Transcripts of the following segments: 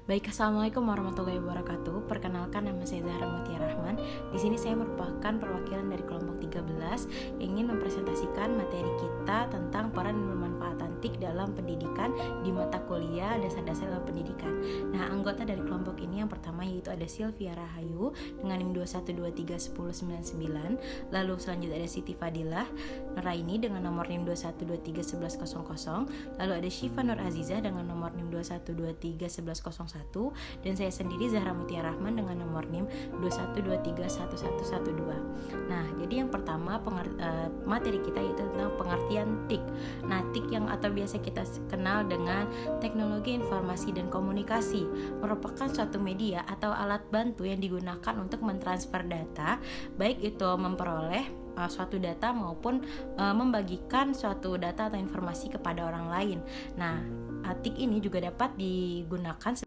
Baik, assalamualaikum warahmatullahi wabarakatuh. Perkenalkan, nama saya Zahra Mutia Rahman. Di sini saya merupakan perwakilan dari kelompok 13 yang ingin mempresentasikan materi kita tentang peran dan pemanfaatan TIK dalam pendidikan di mata kuliah dasar-dasar dalam pendidikan. Nah, anggota dari kelompok ini yang pertama yaitu ada Sylvia Rahayu dengan NIM 21231099. Lalu selanjutnya ada Siti Fadilah Nuraini dengan nomor NIM 21231100. Lalu ada Syifa Nur Azizah dengan nomor NIM 21231101. Dan saya sendiri Zahra Mutia Rahman dengan nomor NIM 21231112. Nah, jadi yang pertama materi kita yaitu tentang pengertian TIK. Nah, TIK yang atau biasa kita kenal dengan teknologi informasi dan komunikasi merupakan suatu media atau alat bantu yang digunakan untuk mentransfer data, baik itu memperoleh suatu data maupun membagikan suatu data atau informasi kepada orang lain. Nah, TIK ini juga dapat digunakan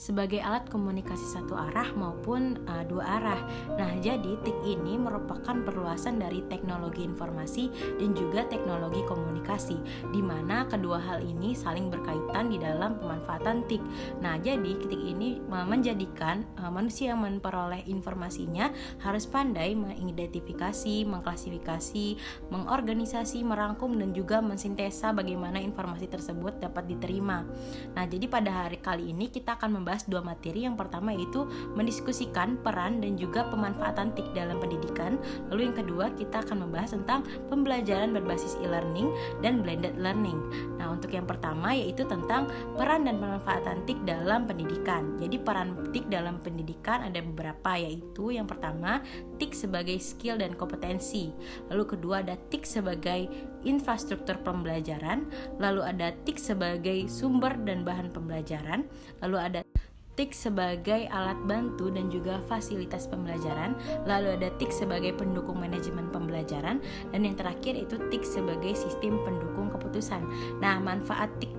sebagai alat komunikasi satu arah maupun dua arah. Nah, jadi TIK ini merupakan perluasan dari teknologi informasi dan juga teknologi komunikasi, di mana kedua hal ini saling berkaitan di dalam pemanfaatan TIK. Nah, jadi TIK ini menjadikan manusia yang memperoleh informasinya harus pandai mengidentifikasi, mengklasifikasi, mengorganisasi, merangkum, dan juga mensintesa bagaimana informasi tersebut dapat diterima. Nah, jadi pada hari kali ini kita akan membahas dua materi. Yang pertama yaitu mendiskusikan peran dan juga pemanfaatan TIK dalam pendidikan. Lalu yang kedua kita akan membahas tentang pembelajaran berbasis e-learning dan blended learning. Nah, untuk yang pertama yaitu tentang peran dan pemanfaatan TIK dalam pendidikan. Jadi peran TIK dalam pendidikan ada beberapa, yaitu yang pertama TIK sebagai skill dan kompetensi. Lalu kedua ada TIK sebagai infrastruktur pembelajaran. Lalu ada TIK sebagai sumber dan bahan pembelajaran. Lalu ada TIK sebagai alat bantu dan juga fasilitas pembelajaran. Lalu ada TIK sebagai pendukung manajemen pembelajaran. Dan yang terakhir itu TIK sebagai sistem pendukung keputusan. Nah, manfaat TIK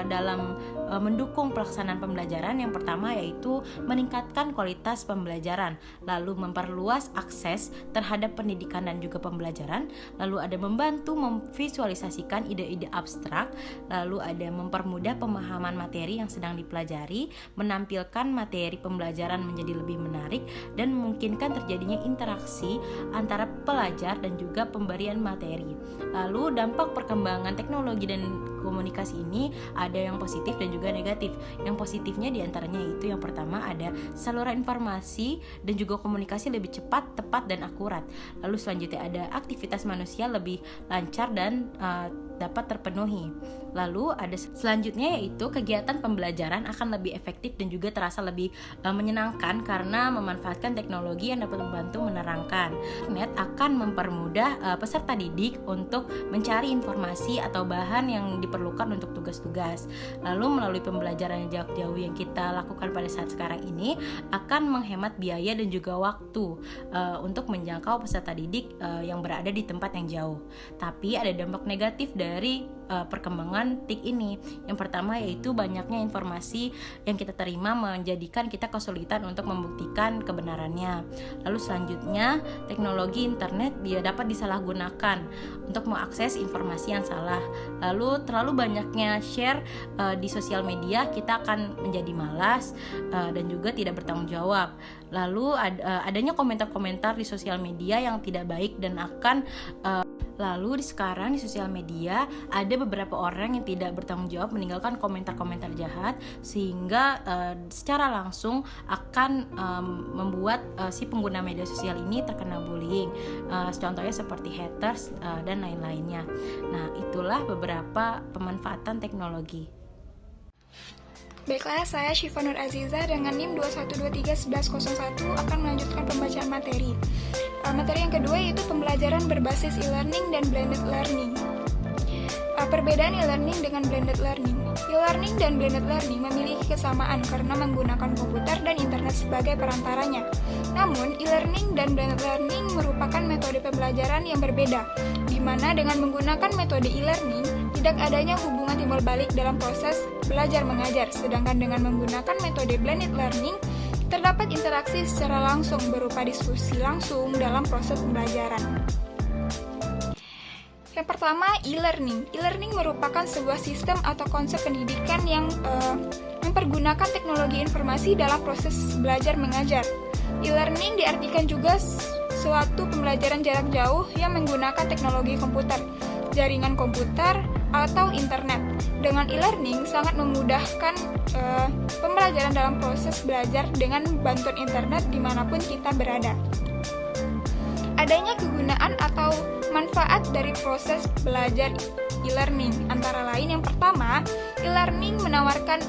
dalam mendukung pelaksanaan pembelajaran yang pertama yaitu meningkatkan kualitas pembelajaran, lalu memperluas akses terhadap pendidikan dan juga pembelajaran, lalu ada membantu memvisualisasikan ide-ide abstrak, lalu ada mempermudah pemahaman materi yang sedang dipelajari, menampilkan materi pembelajaran menjadi lebih menarik, dan memungkinkan terjadinya interaksi antara pelajar dan juga pemberian materi. Lalu dampak perkembangan teknologi dan komunikasi ini ada yang positif dan juga negatif. Yang positifnya diantaranya itu yang pertama ada saluran informasi dan juga komunikasi lebih cepat, tepat, dan akurat. Lalu selanjutnya ada aktivitas manusia lebih lancar dan dapat terpenuhi. Lalu ada selanjutnya yaitu kegiatan pembelajaran akan lebih efektif dan juga terasa lebih menyenangkan karena memanfaatkan teknologi yang dapat membantu menerangkan. Internet akan mempermudah peserta didik untuk mencari informasi atau bahan yang diperlukan untuk tugas-tugas. Lalu melalui pembelajaran jarak jauh yang kita lakukan pada saat sekarang ini akan menghemat biaya dan juga waktu untuk menjangkau peserta didik yang berada di tempat yang jauh. Tapi ada dampak negatif dari perkembangan TIK ini. Yang pertama yaitu banyaknya informasi yang kita terima menjadikan kita kesulitan untuk membuktikan kebenarannya. Lalu selanjutnya teknologi internet dia dapat disalahgunakan untuk mengakses informasi yang salah. Lalu terlalu banyaknya share di sosial media, kita akan menjadi malas dan juga tidak bertanggung jawab. Lalu adanya komentar-komentar di sosial media yang tidak baik dan akan lalu sekarang di sosial media ada beberapa orang yang tidak bertanggung jawab meninggalkan komentar-komentar jahat sehingga secara langsung akan membuat si pengguna media sosial ini terkena bullying. Contohnya seperti haters dan lain-lainnya. Nah, itulah beberapa pemanfaatan teknologi. Baiklah, saya Syifa Nur Azizah dengan NIM 21231101 akan melanjutkan pembacaan materi. Materi yang kedua yaitu pembelajaran berbasis e-learning dan blended learning. Perbedaan e-learning dengan blended learning. E-learning dan blended learning memiliki kesamaan karena menggunakan komputer dan internet sebagai perantaranya. Namun, e-learning dan blended learning merupakan metode pembelajaran yang berbeda, di mana dengan menggunakan metode e-learning, tidak adanya hubungan timbal balik dalam proses belajar mengajar, sedangkan dengan menggunakan metode blended learning, terdapat interaksi secara langsung berupa diskusi langsung dalam proses pembelajaran. Yang pertama, e-learning. E-learning merupakan sebuah sistem atau konsep pendidikan yang mempergunakan teknologi informasi dalam proses belajar mengajar. E-learning diartikan juga suatu pembelajaran jarak jauh yang menggunakan teknologi komputer, jaringan komputer, atau internet. Dengan e-learning sangat memudahkan pembelajaran dalam proses belajar dengan bantuan internet dimanapun kita berada. Adanya kegunaan atau manfaat dari proses belajar e-learning antara lain yang pertama, e-learning menawarkan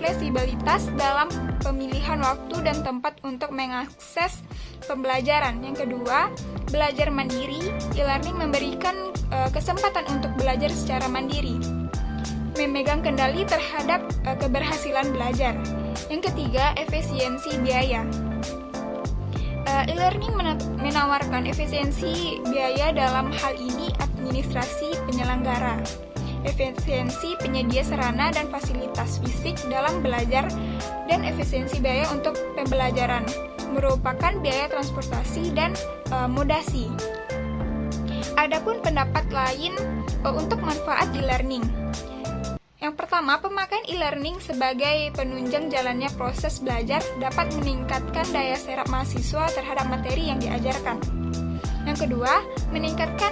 fleksibilitas dalam pemilihan waktu dan tempat untuk mengakses pembelajaran. Yang kedua, belajar mandiri. E-learning memberikan kesempatan untuk belajar secara mandiri, memegang kendali terhadap keberhasilan belajar. Yang ketiga, efisiensi biaya. E-learning menawarkan efisiensi biaya dalam hal ini administrasi penyelenggara, efisiensi penyedia sarana dan fasilitas fisik dalam belajar, dan efisiensi biaya untuk pembelajaran, merupakan biaya transportasi dan modasi. Adapun pendapat lain untuk manfaat e-learning. Yang pertama, pemakaian e-learning sebagai penunjang jalannya proses belajar dapat meningkatkan daya serap mahasiswa terhadap materi yang diajarkan. Yang kedua, meningkatkan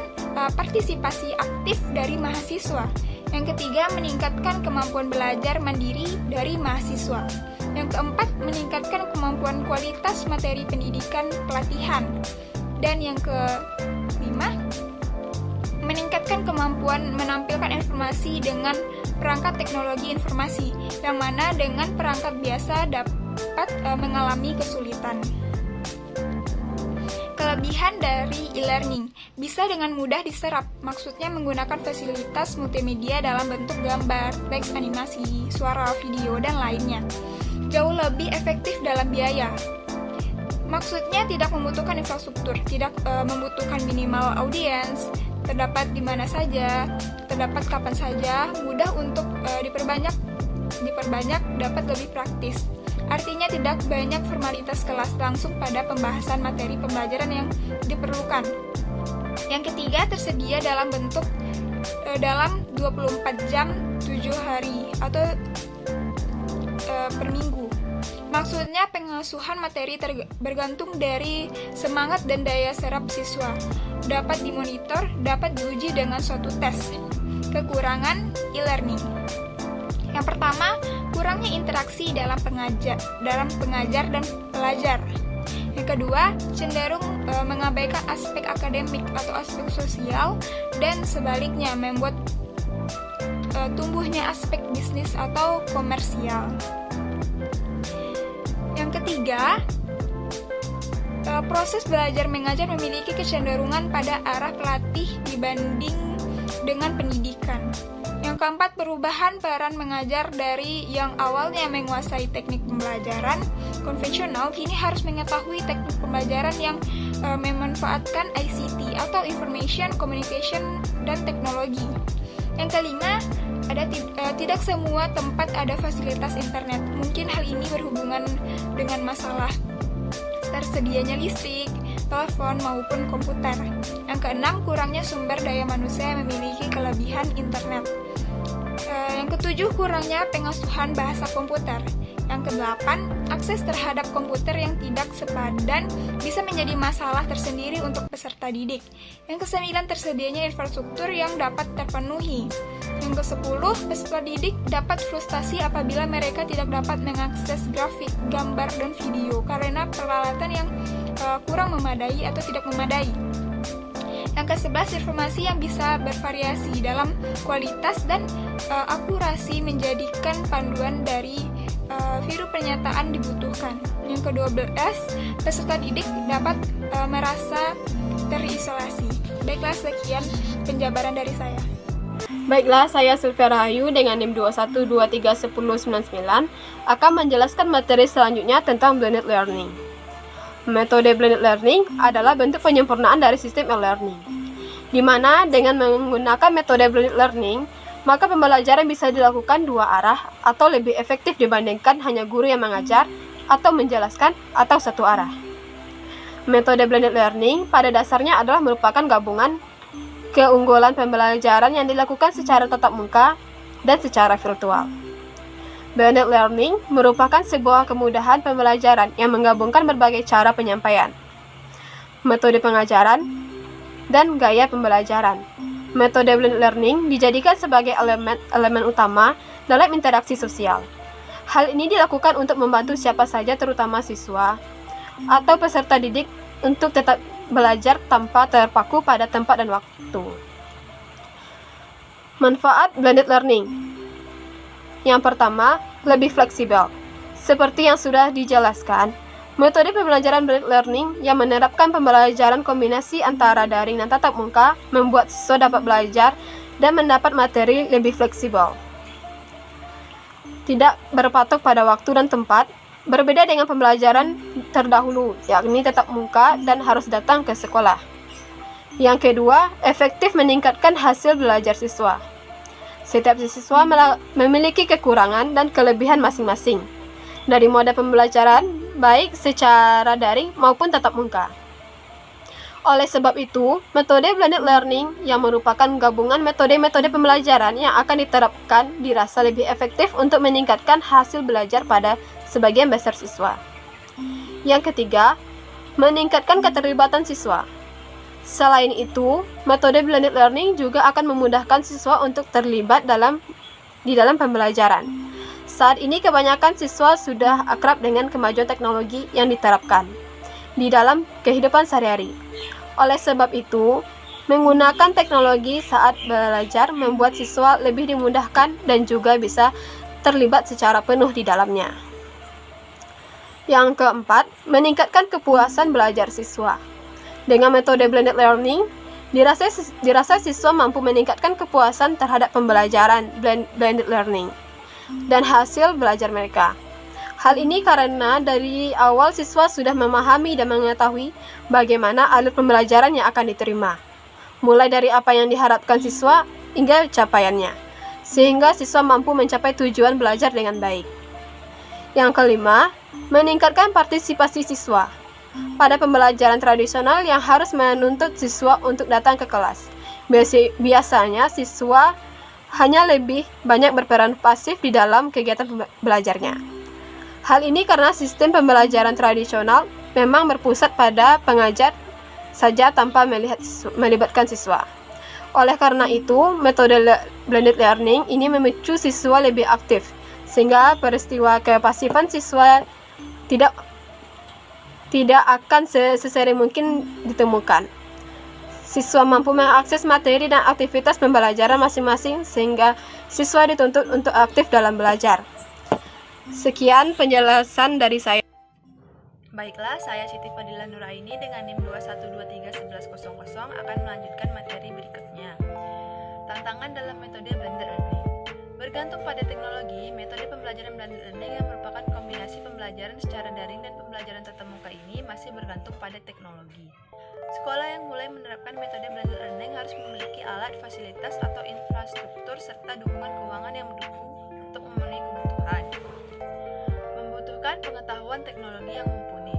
partisipasi aktif dari mahasiswa. Yang ketiga, meningkatkan kemampuan belajar mandiri dari mahasiswa. Yang keempat, meningkatkan kemampuan kualitas materi pendidikan pelatihan. Dan yang kelima, meningkatkan kemampuan menampilkan informasi dengan perangkat teknologi informasi, yang mana dengan perangkat biasa dapat mengalami kesulitan. Kelebihan dari e-learning, bisa dengan mudah diserap, maksudnya menggunakan fasilitas multimedia dalam bentuk gambar, teks, animasi, suara, video, dan lainnya. Jauh lebih efektif dalam biaya. Maksudnya tidak membutuhkan infrastruktur, tidak membutuhkan minimal audiens, terdapat di mana saja, terdapat kapan saja, mudah untuk diperbanyak, dapat lebih praktis. Artinya tidak banyak formalitas kelas, langsung pada pembahasan materi pembelajaran yang diperlukan. Yang ketiga, tersedia dalam bentuk dalam 24 jam 7 hari atau per minggu. Maksudnya pengasuhan materi bergantung dari semangat dan daya serap siswa. Dapat dimonitor, dapat diuji dengan suatu tes. Kekurangan e-learning. Yang pertama, kurangnya interaksi dalam pengajar dan pelajar. Yang kedua, cenderung mengabaikan aspek akademik atau aspek sosial, dan sebaliknya membuat tumbuhnya aspek bisnis atau komersial. Yang ketiga, proses belajar mengajar memiliki kecenderungan pada arah pelatih dibanding dengan pendidikan. Yang keempat, perubahan peran mengajar dari yang awalnya menguasai teknik pembelajaran konvensional kini harus mengetahui teknik pembelajaran yang memanfaatkan ICT atau Information Communication dan Teknologi. Yang kelima, tidak semua tempat ada fasilitas internet. Mungkin hal ini berhubungan dengan masalah tersedianya listrik, telepon, maupun komputer. Yang keenam, kurangnya sumber daya manusia yang memiliki kelebihan internet. Yang ketujuh, kurangnya pengasuhan bahasa komputer. Yang kedelapan, akses terhadap komputer yang tidak sepadan bisa menjadi masalah tersendiri untuk peserta didik. Yang kesembilan, tersedianya infrastruktur yang dapat terpenuhi. Yang kesepuluh, peserta didik dapat frustasi apabila mereka tidak dapat mengakses grafik, gambar, dan video karena peralatan yang kurang memadai atau tidak memadai. Yang ke-11, informasi yang bisa bervariasi dalam kualitas dan akurasi menjadikan panduan dari firu pernyataan dibutuhkan. Yang ke-12, peserta didik dapat merasa terisolasi. Baiklah, sekian penjabaran dari saya. Baiklah, saya Sylvia Rahayu dengan NIM 21231099 akan menjelaskan materi selanjutnya tentang blended learning. Metode blended learning adalah bentuk penyempurnaan dari sistem e-learning, di mana dengan menggunakan metode blended learning, maka pembelajaran bisa dilakukan dua arah atau lebih efektif dibandingkan hanya guru yang mengajar atau menjelaskan atau satu arah. Metode blended learning pada dasarnya adalah merupakan gabungan keunggulan pembelajaran yang dilakukan secara tatap muka dan secara virtual. Blended learning merupakan sebuah kemudahan pembelajaran yang menggabungkan berbagai cara penyampaian, metode pengajaran, dan gaya pembelajaran. Metode blended learning dijadikan sebagai elemen utama dalam interaksi sosial. Hal ini dilakukan untuk membantu siapa saja, terutama siswa atau peserta didik, untuk tetap belajar tanpa terpaku pada tempat dan waktu. Manfaat blended learning. Yang pertama, lebih fleksibel. Seperti yang sudah dijelaskan, metode pembelajaran blended learning yang menerapkan pembelajaran kombinasi antara daring dan tatap muka membuat siswa dapat belajar dan mendapat materi lebih fleksibel. Tidak berpatok pada waktu dan tempat, berbeda dengan pembelajaran terdahulu, yakni tatap muka dan harus datang ke sekolah. Yang kedua, efektif meningkatkan hasil belajar siswa. Setiap siswa memiliki kekurangan dan kelebihan masing-masing dari mode pembelajaran, baik secara daring maupun tatap muka. Oleh sebab itu, metode blended learning yang merupakan gabungan metode-metode pembelajaran yang akan diterapkan dirasa lebih efektif untuk meningkatkan hasil belajar pada sebagian besar siswa. Yang ketiga, meningkatkan keterlibatan siswa. Selain itu, metode blended learning juga akan memudahkan siswa untuk terlibat di dalam pembelajaran. Saat ini kebanyakan siswa sudah akrab dengan kemajuan teknologi yang diterapkan di dalam kehidupan sehari-hari. Oleh sebab itu, menggunakan teknologi saat belajar membuat siswa lebih dimudahkan dan juga bisa terlibat secara penuh di dalamnya. Yang keempat, meningkatkan kepuasan belajar siswa. Dengan metode blended learning, dirasa siswa mampu meningkatkan kepuasan terhadap pembelajaran blended learning dan hasil belajar mereka. Hal ini karena dari awal siswa sudah memahami dan mengetahui bagaimana alur pembelajaran yang akan diterima, mulai dari apa yang diharapkan siswa hingga capaiannya, sehingga siswa mampu mencapai tujuan belajar dengan baik. Yang kelima, meningkatkan partisipasi siswa. Pada pembelajaran tradisional yang harus menuntut siswa untuk datang ke kelas, biasanya siswa hanya lebih banyak berperan pasif di dalam kegiatan belajarnya. Hal ini karena sistem pembelajaran tradisional memang berpusat pada pengajar saja tanpa melibatkan siswa. Oleh karena itu, metode blended learning ini memicu siswa lebih aktif, sehingga peristiwa kepasifan siswa tidak akan sesering mungkin ditemukan. Siswa mampu mengakses materi dan aktivitas pembelajaran masing-masing sehingga siswa dituntut untuk aktif dalam belajar. Sekian penjelasan dari saya. Baiklah, saya Siti Fadila Nuraini dengan NIM 21231100 akan melanjutkan materi berikutnya. Tantangan dalam metode blended learning. Bergantung pada teknologi, metode pembelajaran blended learning yang merupakan kombinasi pembelajaran secara daring dan pembelajaran tatap muka ini masih bergantung pada teknologi. Sekolah yang mulai menerapkan metode blended learning harus memiliki alat, fasilitas, atau infrastruktur serta dukungan keuangan yang mendukung untuk memenuhi kebutuhan. Membutuhkan pengetahuan teknologi yang mumpuni.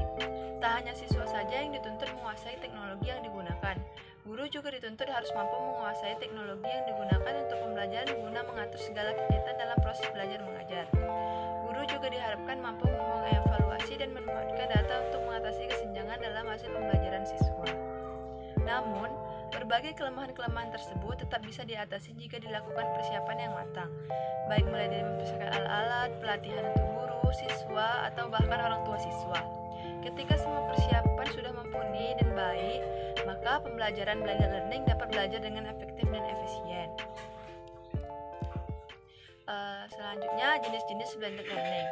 Tak hanya siswa saja yang dituntut menguasai teknologi yang digunakan, guru juga dituntut harus mampu menguasai teknologi yang digunakan untuk pembelajaran guna mengatur segala kegiatan dalam proses belajar mengajar. Guru juga diharapkan mampu mengevaluasi dan memanfaatkan data untuk mengatasi kesenjangan dalam hasil pembelajaran siswa. Namun, berbagai kelemahan-kelemahan tersebut tetap bisa diatasi jika dilakukan persiapan yang matang, baik mulai dari mempersiapkan alat-alat, pelatihan untuk guru, siswa, atau bahkan orang tua siswa. Ketika semua persiapan sudah mumpuni dan baik, maka pembelajaran blended learning dapat belajar dengan efektif dan efisien. Selanjutnya, jenis-jenis blended learning.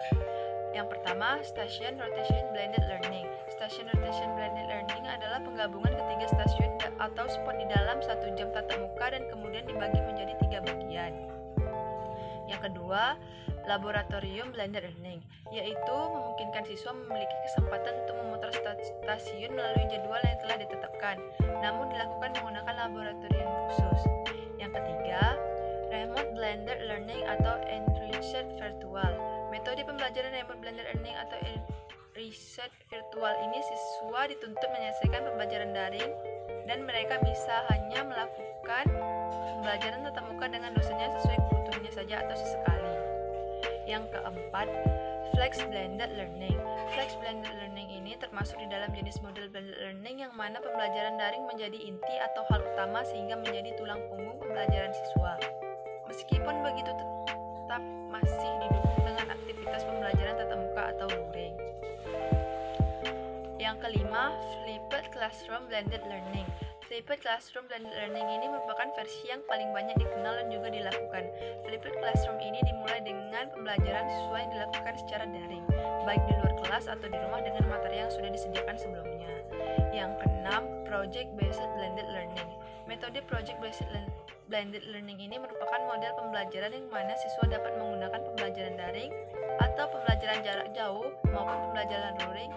Yang pertama, Station Rotation Blended Learning. Station Rotation Blended Learning adalah penggabungan ketiga stasiun atau spot di dalam 1 jam tatap muka dan kemudian dibagi menjadi 3 bagian. Yang kedua, Laboratorium Blended Learning, yaitu memungkinkan siswa memiliki kesempatan untuk memutar stasiun melalui jadwal yang telah ditetapkan, namun dilakukan menggunakan laboratorium khusus. Yang ketiga, Remote Blended Learning atau Enriched Virtual. Metode pembelajaran remote blended learning atau enriched virtual ini siswa dituntut menyelesaikan pembelajaran daring dan mereka bisa hanya melakukan pembelajaran tatap muka dengan dosennya sesuai kebutuhannya saja atau sesekali. Yang keempat, Flex Blended Learning. Flex Blended Learning ini termasuk di dalam jenis model blended learning yang mana pembelajaran daring menjadi inti atau hal utama sehingga menjadi tulang punggung pembelajaran siswa. Meskipun begitu tetap masih didukung dengan aktivitas pembelajaran tatap muka atau luring. Yang kelima, Flipped Classroom Blended Learning. Flipped Classroom Blended Learning ini merupakan versi yang paling banyak dikenal dan juga dilakukan. Flipped Classroom ini dimulai dengan pembelajaran siswa yang dilakukan secara daring, baik di luar kelas atau di rumah dengan materi yang sudah disediakan sebelumnya. Yang keenam, Project Based Blended Learning. Metode Project Based Blended Learning ini merupakan model pembelajaran yang mana siswa dapat menggunakan pembelajaran daring atau pembelajaran jarak jauh maupun pembelajaran luring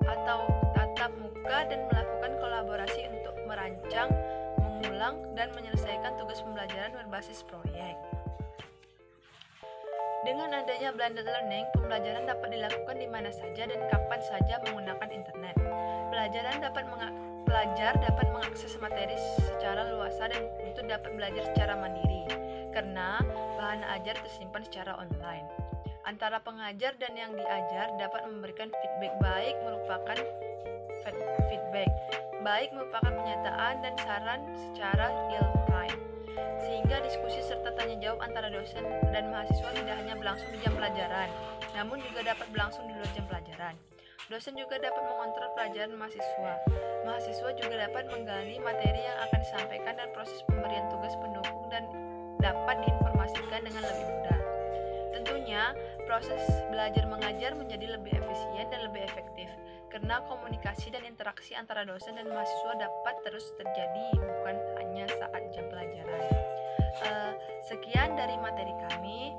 atau tatap muka dan melakukan kolaborasi untuk merancang, mengulang, dan menyelesaikan tugas pembelajaran berbasis proyek. Dengan adanya blended learning, pembelajaran dapat dilakukan di mana saja dan kapan saja menggunakan internet. Pelajar dapat mengakses materi secara luasa dan tentu dapat belajar secara mandiri, karena bahan ajar tersimpan secara online. Antara pengajar dan yang diajar dapat memberikan feedback baik merupakan pernyataan dan saran secara real time, sehingga diskusi serta tanya jawab antara dosen dan mahasiswa tidak hanya berlangsung di jam pelajaran, namun juga dapat berlangsung di luar jam pelajaran. Dosen juga dapat mengontrol pelajaran mahasiswa. Mahasiswa juga dapat menggali materi yang akan disampaikan dan proses pemberian tugas pendukung dan dapat diinformasikan dengan lebih mudah. Tentunya, proses belajar mengajar menjadi lebih efisien dan lebih efektif karena komunikasi dan interaksi antara dosen dan mahasiswa dapat terus terjadi, bukan hanya saat jam pelajaran. Sekian dari materi kami.